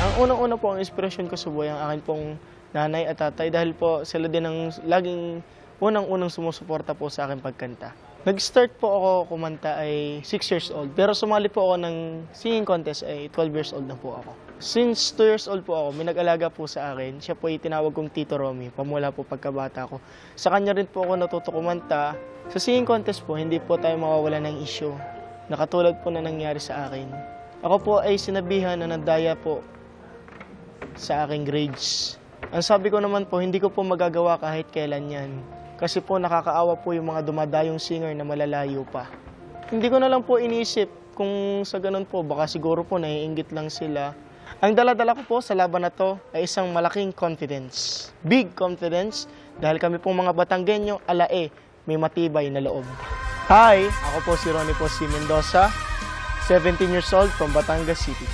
Ang unang-una po ang inspirasyon ko sa buhay ang akin pong nanay at tatay dahil po sila din ang laging unang-unang sumusuporta po sa akin pagkanta. Nag-start po ako kumanta ay 6 years old, pero sumali po ako ng singing contest ay 12 years old na po ako. Since 2 years old po ako, may nag-alaga po sa akin. Siya po ay tinawag kong Tito Romy, pamula po pagkabata ko. Sa kanya rin po ako natuto kumanta. Sa singing contest po, hindi po tayo mawawala ng issue. Nakatulad po na nangyari sa akin. Ako po ay sinabihan na nandaya po sa aking grades. Ang sabi ko naman po, hindi ko po magagawa kahit kailan yan. Kasi po nakakaawa po yung mga dumadayong singer na malalayo pa. Hindi ko na lang po iniisip kung sa ganun po, baka siguro po naiinggit lang sila. Ang dala-dala ko po sa laban na to ay isang malaking confidence. Big confidence dahil kami pong mga Batanggenyo, may matibay na loob. Hi! Ako po si Ronnie po si Mendoza, 17 years old from Batangas City.